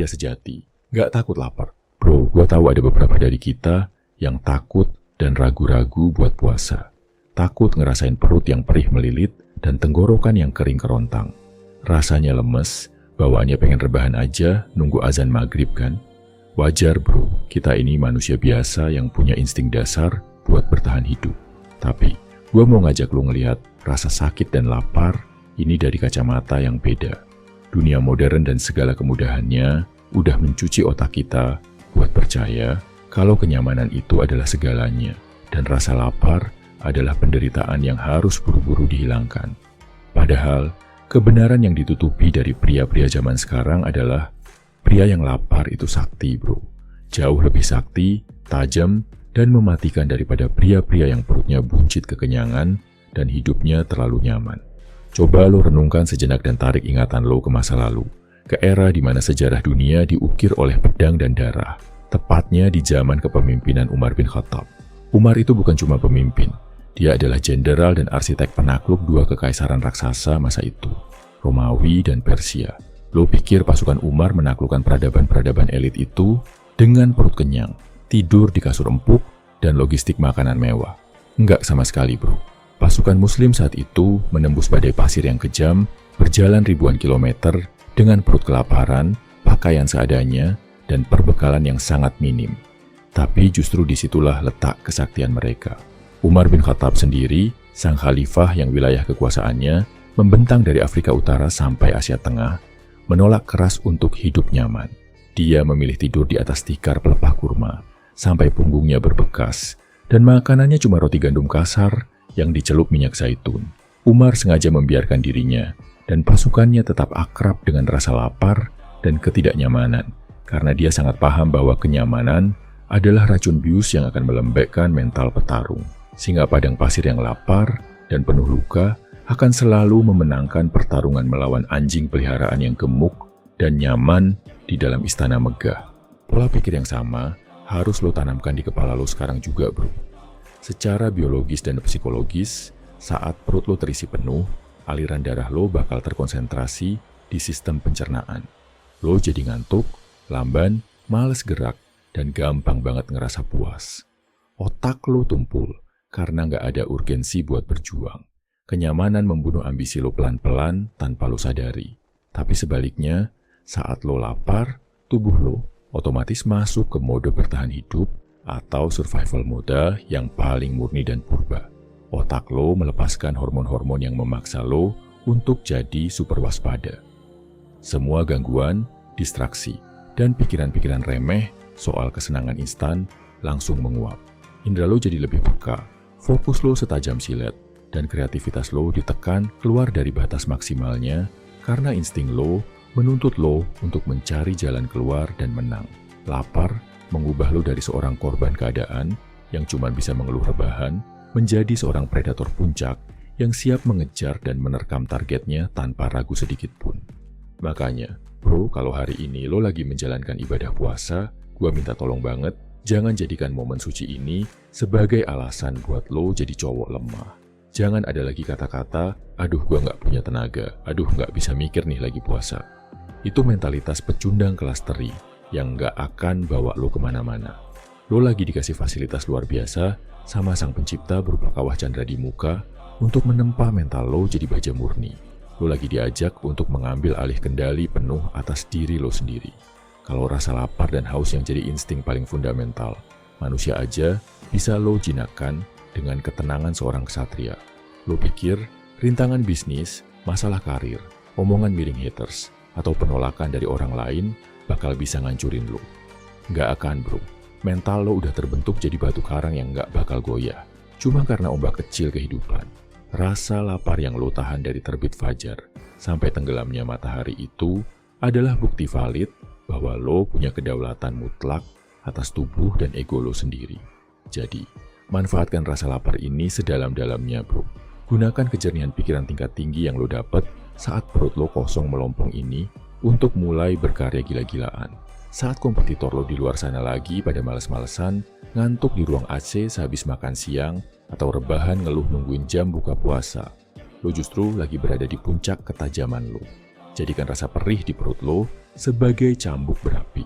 pria sejati. Nggak takut lapar. Bro, gue tahu ada beberapa dari kita yang takut dan ragu-ragu buat puasa. Takut ngerasain perut yang perih melilit dan tenggorokan yang kering kerontang. Rasanya lemes, bawaannya pengen rebahan aja nunggu azan maghrib kan? Wajar bro, kita ini manusia biasa yang punya insting dasar buat bertahan hidup. Tapi, gue mau ngajak lo ngelihat rasa sakit dan lapar ini dari kacamata yang beda. Dunia modern dan segala kemudahannya udah mencuci otak kita buat percaya kalau kenyamanan itu adalah segalanya dan rasa lapar adalah penderitaan yang harus buru-buru dihilangkan. Padahal, kebenaran yang ditutupi dari pria-pria zaman sekarang adalah pria yang lapar itu sakti bro. Jauh lebih sakti, tajam, dan mematikan daripada pria-pria yang perutnya buncit kekenyangan dan hidupnya terlalu nyaman. Coba lo renungkan sejenak dan tarik ingatan lo ke masa lalu, ke era di mana sejarah dunia diukir oleh pedang dan darah, tepatnya di zaman kepemimpinan Umar bin Khattab. Umar itu bukan cuma pemimpin, dia adalah jenderal dan arsitek penakluk dua kekaisaran raksasa masa itu, Romawi dan Persia. Lo pikir pasukan Umar menaklukkan peradaban-peradaban elit itu dengan perut kenyang, tidur di kasur empuk, dan logistik makanan mewah? Enggak sama sekali bro. Pasukan muslim saat itu menembus badai pasir yang kejam, berjalan ribuan kilometer dengan perut kelaparan, pakaian seadanya, dan perbekalan yang sangat minim. Tapi justru disitulah letak kesaktian mereka. Umar bin Khattab sendiri, sang khalifah yang wilayah kekuasaannya membentang dari Afrika Utara sampai Asia Tengah, menolak keras untuk hidup nyaman. Dia memilih tidur di atas tikar pelepah kurma, sampai punggungnya berbekas, dan makanannya cuma roti gandum kasar yang dicelup minyak zaitun. Umar sengaja membiarkan dirinya dan pasukannya tetap akrab dengan rasa lapar dan ketidaknyamanan, karena dia sangat paham bahwa kenyamanan adalah racun bius yang akan melembekkan mental petarung. Singa padang pasir yang lapar dan penuh luka akan selalu memenangkan pertarungan melawan anjing peliharaan yang gemuk dan nyaman di dalam istana megah. Pola pikir yang sama harus lo tanamkan di kepala lo sekarang juga bro. Secara biologis dan psikologis, saat perut lo terisi penuh, aliran darah lo bakal terkonsentrasi di sistem pencernaan. Lo jadi ngantuk, lamban, males gerak, dan gampang banget ngerasa puas. Otak lo tumpul karena nggak ada urgensi buat berjuang. Kenyamanan membunuh ambisi lo pelan-pelan tanpa lo sadari. Tapi sebaliknya, saat lo lapar, tubuh lo otomatis masuk ke mode bertahan hidup atau survival mode yang paling murni dan purba. Otak lo melepaskan hormon-hormon yang memaksa lo untuk jadi super waspada. Semua gangguan, distraksi, dan pikiran-pikiran remeh soal kesenangan instan langsung menguap. Indra lo jadi lebih peka, fokus lo setajam silet, dan kreativitas lo ditekan keluar dari batas maksimalnya karena insting lo menuntut lo untuk mencari jalan keluar dan menang. Lapar mengubah lo dari seorang korban keadaan yang cuma bisa mengeluh rebahan menjadi seorang predator puncak yang siap mengejar dan menerkam targetnya tanpa ragu sedikit pun. Makanya, bro, kalau hari ini lo lagi menjalankan ibadah puasa, gua minta tolong banget, jangan jadikan momen suci ini sebagai alasan buat lo jadi cowok lemah. Jangan ada lagi kata-kata, aduh gua nggak punya tenaga, aduh nggak bisa mikir nih lagi puasa. Itu mentalitas pecundang kelas teri yang nggak akan bawa lo kemana-mana. Lo lagi dikasih fasilitas luar biasa sama sang pencipta berupa kawah candra di muka untuk menempa mental lo jadi baja murni. Lo lagi diajak untuk mengambil alih kendali penuh atas diri lo sendiri. Kalau rasa lapar dan haus yang jadi insting paling fundamental, manusia aja bisa lo jinakkan dengan ketenangan seorang ksatria. Lo pikir rintangan bisnis, masalah karir, omongan miring haters, atau penolakan dari orang lain bakal bisa ngancurin lo? Nggak akan bro. Mental lo udah terbentuk jadi batu karang yang nggak bakal goyah. Cuma karena ombak kecil kehidupan. Rasa lapar yang lo tahan dari terbit fajar sampai tenggelamnya matahari itu adalah bukti valid bahwa lo punya kedaulatan mutlak atas tubuh dan ego lo sendiri. Jadi, manfaatkan rasa lapar ini sedalam-dalamnya bro. Gunakan kejernihan pikiran tingkat tinggi yang lo dapat saat perut lo kosong melompong ini untuk mulai berkarya gila-gilaan. Saat kompetitor lo di luar sana lagi pada males-malesan, ngantuk di ruang AC sehabis makan siang, atau rebahan ngeluh nungguin jam buka puasa, lo justru lagi berada di puncak ketajaman lo. Jadikan rasa perih di perut lo sebagai cambuk berapi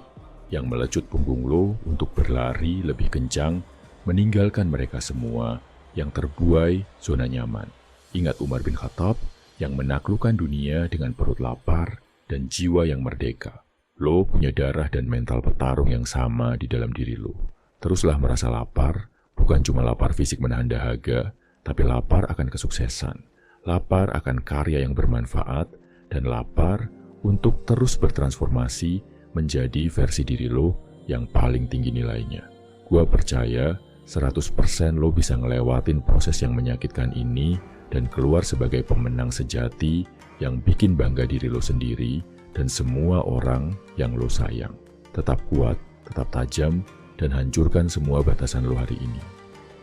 yang melecut punggung lo untuk berlari lebih kencang, meninggalkan mereka semua yang terbuai zona nyaman. Ingat Umar bin Khattab yang menaklukkan dunia dengan perut lapar dan jiwa yang merdeka. Lo punya darah dan mental petarung yang sama di dalam diri lo. Teruslah merasa lapar, bukan cuma lapar fisik menahan dahaga, tapi lapar akan kesuksesan, lapar akan karya yang bermanfaat, dan lapar untuk terus bertransformasi menjadi versi diri lo yang paling tinggi nilainya. Gua percaya 100% lo bisa ngelewatin proses yang menyakitkan ini dan keluar sebagai pemenang sejati yang bikin bangga diri lo sendiri dan semua orang yang lo sayang. Tetap kuat, tetap tajam, dan hancurkan semua batasan lo hari ini.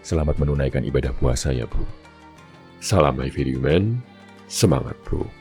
Selamat menunaikan ibadah puasa ya bro. Salam Life Human, semangat bro.